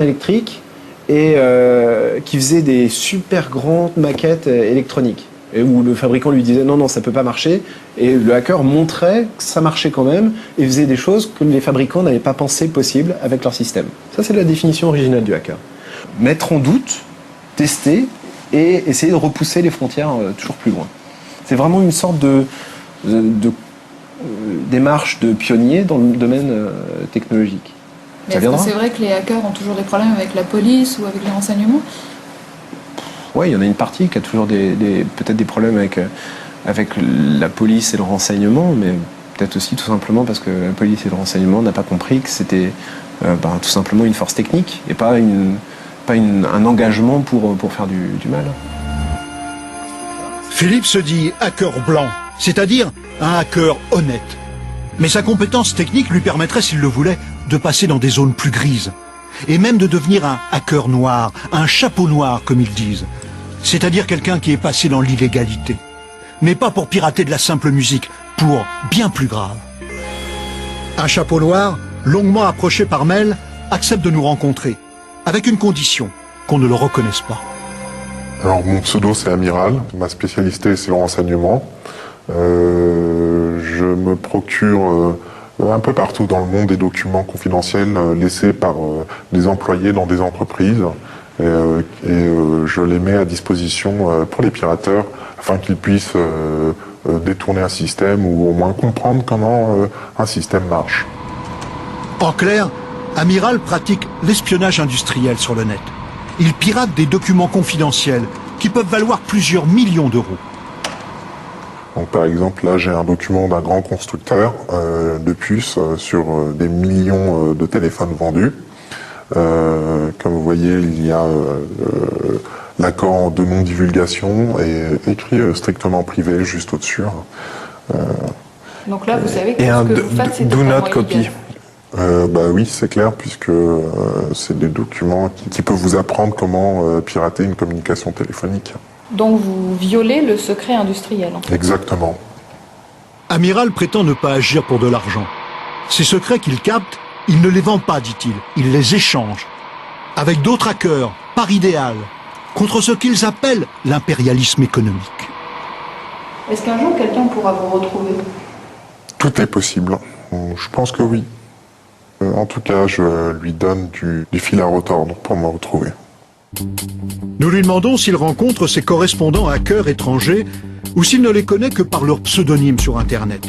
électrique et qui faisait des super grandes maquettes électroniques. Et où le fabricant lui disait non, ça peut pas marcher. Et le hacker montrait que ça marchait quand même et faisait des choses que les fabricants n'avaient pas pensé possible avec leur système. Ça, c'est la définition originale du hacker. Mettre en doute, tester et essayer de repousser les frontières toujours plus loin. C'est vraiment une sorte de démarche de pionnier dans le domaine technologique. Mais est-ce que c'est vrai que les hackers ont toujours des problèmes avec la police ou avec les renseignements ? Oui, il y en a une partie qui a toujours peut-être des problèmes avec la police et le renseignement, mais peut-être aussi tout simplement parce que la police et le renseignement n'ont pas compris que c'était tout simplement une force technique et pas un engagement pour faire du mal. Philippe se dit hacker blanc, c'est-à-dire un hacker honnête. Mais sa compétence technique lui permettrait, s'il le voulait, de passer dans des zones plus grises. Et même de devenir un hacker noir, un chapeau noir comme ils disent. C'est-à-dire quelqu'un qui est passé dans l'illégalité. Mais pas pour pirater de la simple musique, pour bien plus grave. Un chapeau noir, longuement approché par mail, accepte de nous rencontrer, avec une condition, qu'on ne le reconnaisse pas. Alors mon pseudo c'est Amiral, ma spécialité c'est le renseignement. Je me procure un peu partout dans le monde des documents confidentiels laissés par des employés dans des entreprises et je les mets à disposition pour les pirateurs afin qu'ils puissent détourner un système ou au moins comprendre comment un système marche. En clair, Amiral pratique l'espionnage industriel sur le net. Il pirate des documents confidentiels qui peuvent valoir plusieurs millions d'euros. Donc, par exemple, là, j'ai un document d'un grand constructeur de puces sur des millions de téléphones vendus. Comme vous voyez, il y a l'accord de non-divulgation et écrit strictement privé juste au-dessus. Donc là, vous savez que ce que vous faites, c'est totalement illégal. Oui, c'est clair, puisque c'est des documents qui peuvent vous apprendre comment pirater une communication téléphonique. Donc vous violez le secret industriel. En fait. Exactement. Amiral prétend ne pas agir pour de l'argent. Ces secrets qu'il capte, il ne les vend pas, dit-il. Il les échange. Avec d'autres hackers, par idéal, contre ce qu'ils appellent l'impérialisme économique. Est-ce qu'un jour quelqu'un pourra vous retrouver ? Tout est possible. Je pense que oui. En tout cas, je lui donne du fil à retordre pour me retrouver. Nous lui demandons s'il rencontre ses correspondants hackers étrangers ou s'il ne les connaît que par leur pseudonyme sur Internet.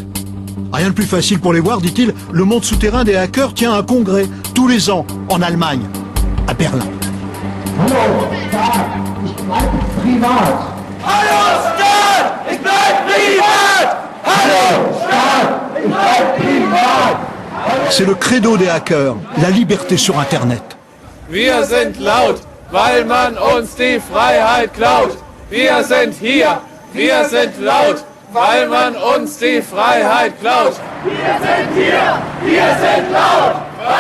Rien de plus facile pour les voir, dit-il, le monde souterrain des hackers tient un congrès tous les ans en Allemagne, à Berlin. Hallo, Staat, ich bleibe privat. Hallo, Staat, ich bleib privat. Hallo, Staat, ich bleib privat. C'est le credo des hackers, la liberté sur Internet. Wir sind laut, weil man uns die Freiheit klaut. Wir sind hier, wir sind laut, weil man uns die Freiheit klaut. Wir sind hier, wir sind laut.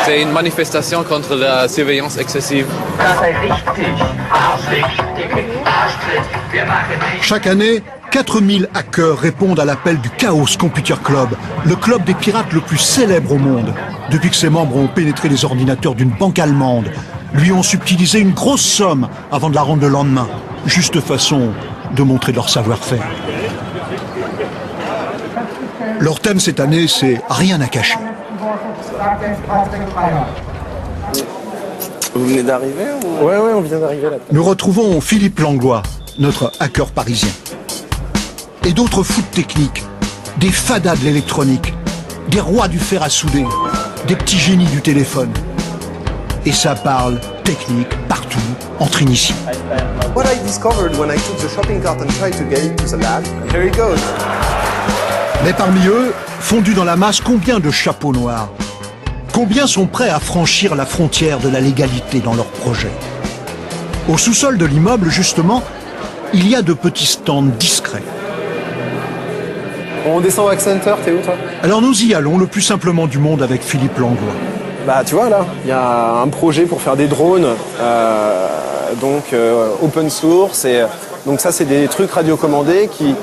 C'est une manifestation contre la surveillance excessive. Das sei richtig. Arschfick, Dicke, Arschtritt, wir machen nicht. Chaque année, 4000 hackers répondent à l'appel du Chaos Computer Club, le club des pirates le plus célèbre au monde. Depuis que ses membres ont pénétré les ordinateurs d'une banque allemande, lui ont subtilisé une grosse somme avant de la rendre le lendemain. Juste façon de montrer leur savoir-faire. Leur thème cette année, c'est « Rien à cacher ». Vous venez d'arriver ou... Ouais, on vient d'arriver là. Nous retrouvons Philippe Langlois, notre hacker parisien. Et d'autres foutes techniques, des fadas de l'électronique, des rois du fer à souder, des petits génies du téléphone. Et ça parle technique partout, entre initiés. What I discovered when I took the shopping cart and tried to get it to the lab, here it goes. Mais parmi eux, fondus dans la masse, combien de chapeaux noirs? Combien sont prêts à franchir la frontière de la légalité dans leurs projets? Au sous-sol de l'immeuble, justement, il y a de petits stands discrets. On descend au Hack Center, t'es où toi? Alors nous y allons le plus simplement du monde avec Philippe Langlois. Bah tu vois là, il y a un projet pour faire des drones, open source, et donc ça c'est des trucs radiocommandés qui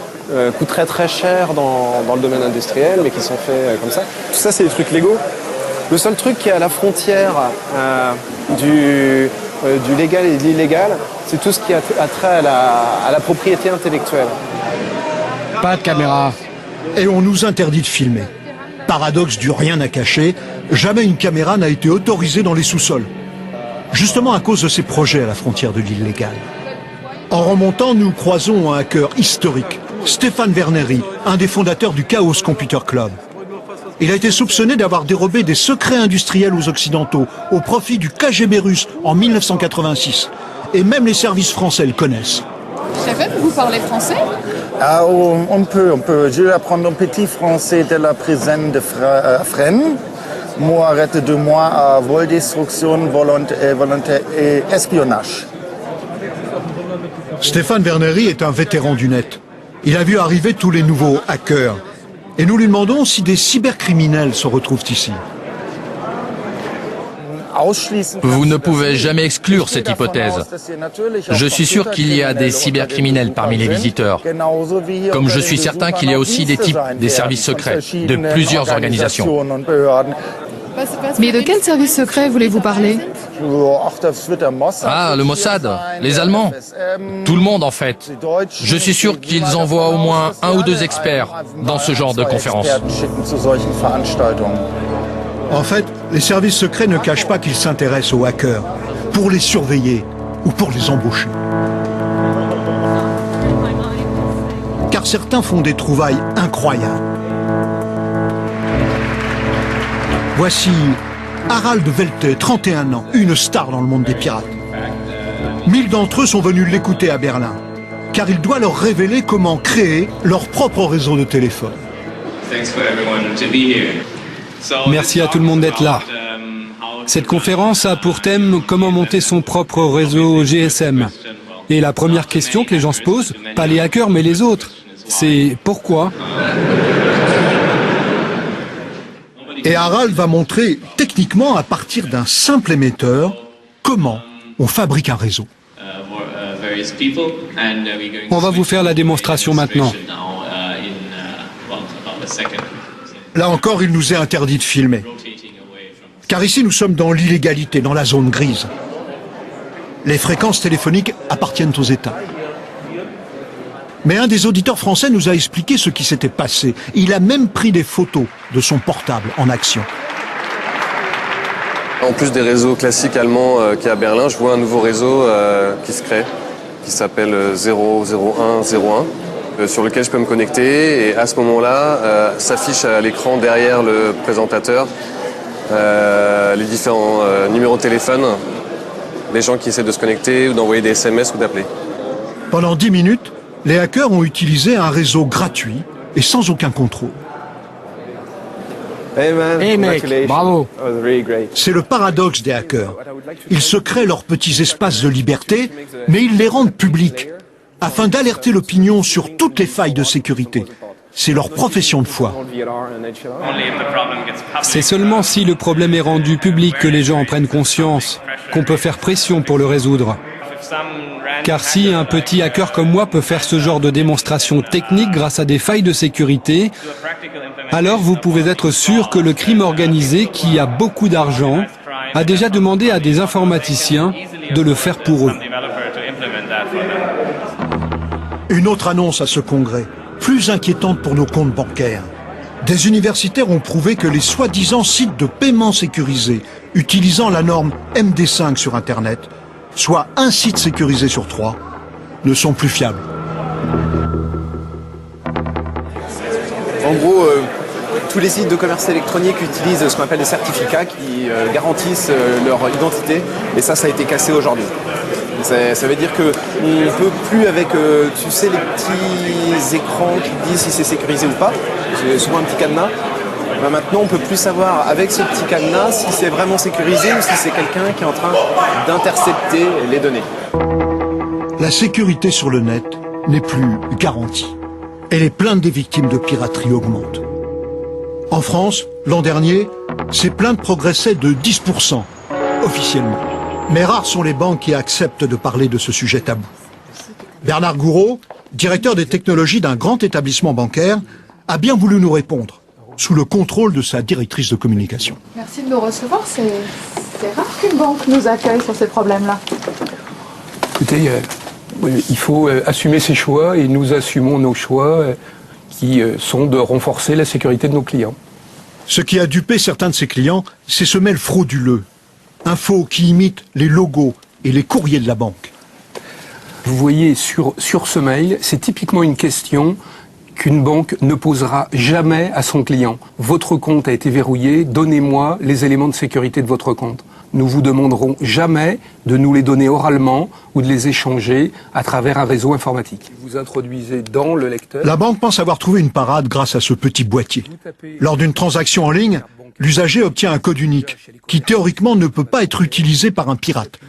coûteraient très cher dans le domaine industriel, mais qui sont faits comme ça. Tout ça c'est des trucs légaux. Le seul truc qui est à la frontière du légal et de l'illégal, c'est tout ce qui a trait à la propriété intellectuelle. Pas de caméra. Et on nous interdit de filmer. Paradoxe du rien à cacher, jamais une caméra n'a été autorisée dans les sous-sols. Justement à cause de ces projets à la frontière de l'illégal. En remontant, nous croisons un hacker historique, Stéphane Werneri, un des fondateurs du Chaos Computer Club. Il a été soupçonné d'avoir dérobé des secrets industriels aux Occidentaux au profit du KGB russe en 1986. Et même les services français le connaissent. Stéphane, vous parlez français? Ah, on peut. Je vais apprendre un petit français de la prison de Fresnes. Moi, arrête 2 mois à vol, destruction, volontaire et espionnage. Stéphane Werneri est un vétéran du net. Il a vu arriver tous les nouveaux hackers. Et nous lui demandons si des cybercriminels se retrouvent ici. Vous ne pouvez jamais exclure cette hypothèse. Je suis sûr qu'il y a des cybercriminels parmi les visiteurs, comme je suis certain qu'il y a aussi des types des services secrets de plusieurs organisations. Mais de quel service secret voulez-vous parler? Ah, le Mossad, les Allemands, tout le monde en fait. Je suis sûr qu'ils envoient au moins 1 ou 2 experts dans ce genre de conférences. En fait, les services secrets ne cachent pas qu'ils s'intéressent aux hackers, pour les surveiller ou pour les embaucher. Car certains font des trouvailles incroyables. Voici Harald Welte, 31 ans, une star dans le monde des pirates. 1000 d'entre eux sont venus l'écouter à Berlin, car il doit leur révéler comment créer leur propre réseau de téléphone. Merci à tout le monde d'être là. Cette conférence a pour thème comment monter son propre réseau GSM. Et la première question que les gens se posent, pas les hackers mais les autres, c'est pourquoi? Et Harald va montrer techniquement à partir d'un simple émetteur comment on fabrique un réseau. On va vous faire la démonstration maintenant. Là encore, il nous est interdit de filmer. Car ici, nous sommes dans l'illégalité, dans la zone grise. Les fréquences téléphoniques appartiennent aux États. Mais un des auditeurs français nous a expliqué ce qui s'était passé. Il a même pris des photos de son portable en action. En plus des réseaux classiques allemands qu'il y a à Berlin, je vois un nouveau réseau qui se crée, qui s'appelle 00101, sur lequel je peux me connecter. Et à ce moment-là, s'affiche à l'écran derrière le présentateur les différents numéros de téléphone, les gens qui essaient de se connecter ou d'envoyer des SMS ou d'appeler. Pendant 10 minutes, les hackers ont utilisé un réseau gratuit et sans aucun contrôle. Hey mec, bravo. C'est le paradoxe des hackers. Ils se créent leurs petits espaces de liberté, mais ils les rendent publics, afin d'alerter l'opinion sur toutes les failles de sécurité. C'est leur profession de foi. C'est seulement si le problème est rendu public que les gens en prennent conscience, qu'on peut faire pression pour le résoudre. Car si un petit hacker comme moi peut faire ce genre de démonstration technique grâce à des failles de sécurité, alors vous pouvez être sûr que le crime organisé, qui a beaucoup d'argent, a déjà demandé à des informaticiens de le faire pour eux. Une autre annonce à ce congrès, plus inquiétante pour nos comptes bancaires. Des universitaires ont prouvé que les soi-disant sites de paiement sécurisés utilisant la norme MD5 sur Internet, soit un site sécurisé sur 3, ne sont plus fiables. En gros, tous les sites de commerce électronique utilisent ce qu'on appelle des certificats qui garantissent leur identité, et ça a été cassé aujourd'hui. Ça veut dire qu'on ne peut plus avec, tu sais, les petits écrans qui disent si c'est sécurisé ou pas, c'est souvent un petit cadenas. Ben maintenant, on ne peut plus savoir avec ce petit cadenas si c'est vraiment sécurisé ou si c'est quelqu'un qui est en train d'intercepter les données. La sécurité sur le net n'est plus garantie. Et les plaintes des victimes de piraterie augmentent. En France, l'an dernier, ces plaintes progressaient de 10%, officiellement. Mais rares sont les banques qui acceptent de parler de ce sujet tabou. Bernard Gouraud, directeur des technologies d'un grand établissement bancaire, a bien voulu nous répondre, sous le contrôle de sa directrice de communication. Merci de nous recevoir, c'est C'est rare qu'une banque nous accueille sur ces problèmes-là. Écoutez, il faut assumer ses choix et nous assumons nos choix qui sont de renforcer la sécurité de nos clients. Ce qui a dupé certains de ses clients, c'est ce mail frauduleux. Un faux qui imite les logos et les courriers de la banque. Vous voyez sur ce mail, c'est typiquement une question qu'une banque ne posera jamais à son client. Votre compte a été verrouillé, donnez-moi les éléments de sécurité de votre compte. Nous vous demanderons jamais de nous les donner oralement ou de les échanger à travers un réseau informatique. Vous introduisez dans le lecteur... La banque pense avoir trouvé une parade grâce à ce petit boîtier. Lors d'une transaction en ligne, l'usager obtient un code unique qui théoriquement ne peut pas être utilisé par un pirate,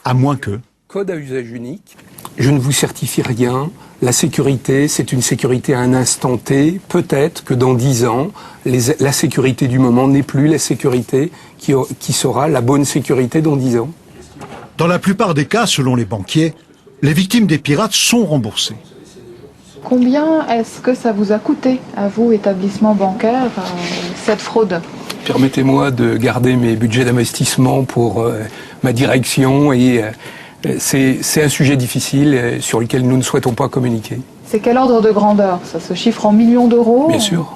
à moins que... Code à usage unique. Je ne vous certifie rien. La sécurité, c'est une sécurité à un instant T. Peut-être que dans 10 ans, la sécurité du moment n'est plus la sécurité qui sera la bonne sécurité dans 10 ans. Dans la plupart des cas, selon les banquiers, les victimes des pirates sont remboursées. Combien est-ce que ça vous a coûté, à vous, établissement bancaire, cette fraude? Permettez-moi de garder mes budgets d'investissement pour ma direction et c'est un sujet difficile sur lequel nous ne souhaitons pas communiquer. C'est quel ordre de grandeur? Ça se chiffre en millions d'euros? Bien sûr.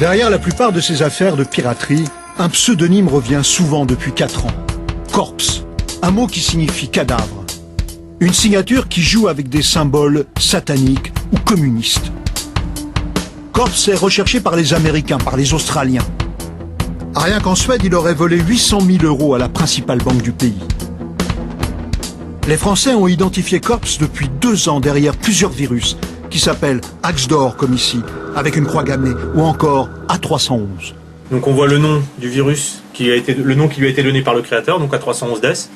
Derrière la plupart de ces affaires de piraterie, un pseudonyme revient souvent depuis 4 ans. Corpse, un mot qui signifie cadavre. Une signature qui joue avec des symboles sataniques ou communistes. Corpse est recherché par les Américains, par les Australiens. Rien qu'en Suède, il aurait volé 800 000 euros à la principale banque du pays. Les Français ont identifié Corpse depuis 2 ans derrière plusieurs virus qui s'appellent Axdor comme ici, avec une croix gammée, ou encore A311. Donc on voit le nom du virus, le nom qui lui a été donné par le créateur, donc A311-DES.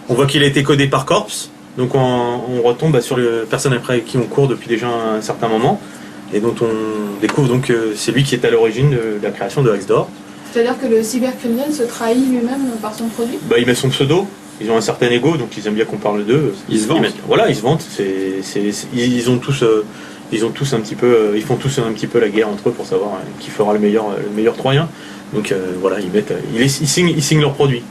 On voit qu'il a été codé par Corpse, donc on retombe sur les personnes après qui on court depuis déjà un certain moment, et dont on découvre donc que c'est lui qui est à l'origine de la création de Axdor. C'est-à-dire que le cybercriminel se trahit lui-même par son produit? Il met son pseudo, ils ont un certain ego, donc ils aiment bien qu'on parle d'eux. Ils se vantent. Voilà, ils se vantent. Ils ont tous un petit peu, ils font tous un petit peu la guerre entre eux pour savoir qui fera le meilleur troyen. Donc voilà, ils signent leurs produits.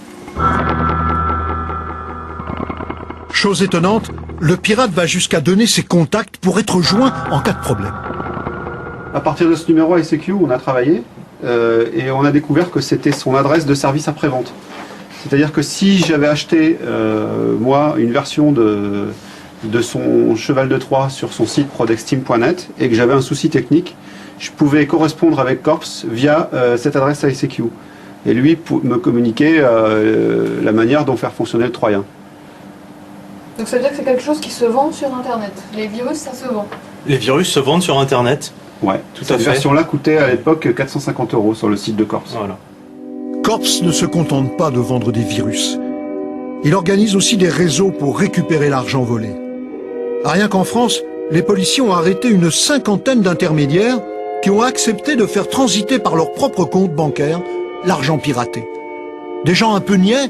Chose étonnante, le pirate va jusqu'à donner ses contacts pour être joint en cas de problème. À partir de ce numéro ICQ, on a travaillé et on a découvert que c'était son adresse de service après-vente. C'est-à-dire que si j'avais acheté, moi, une version de son cheval de Troie sur son site prodexteam.net et que j'avais un souci technique, je pouvais correspondre avec Corpse via cette adresse ICQ. Et lui me communiquer la manière dont faire fonctionner le Troyen. Donc ça veut dire que c'est quelque chose qui se vend sur Internet. Les virus, ça se vend. Les virus se vendent sur Internet. Ouais, tout à fait. Cette version-là coûtait à l'époque 450 € sur le site de Corpse. Voilà. Corpse ne se contente pas de vendre des virus. Il organise aussi des réseaux pour récupérer l'argent volé. Rien qu'en France, les policiers ont arrêté une 50aine d'intermédiaires qui ont accepté de faire transiter par leur propre compte bancaire l'argent piraté. Des gens un peu niais,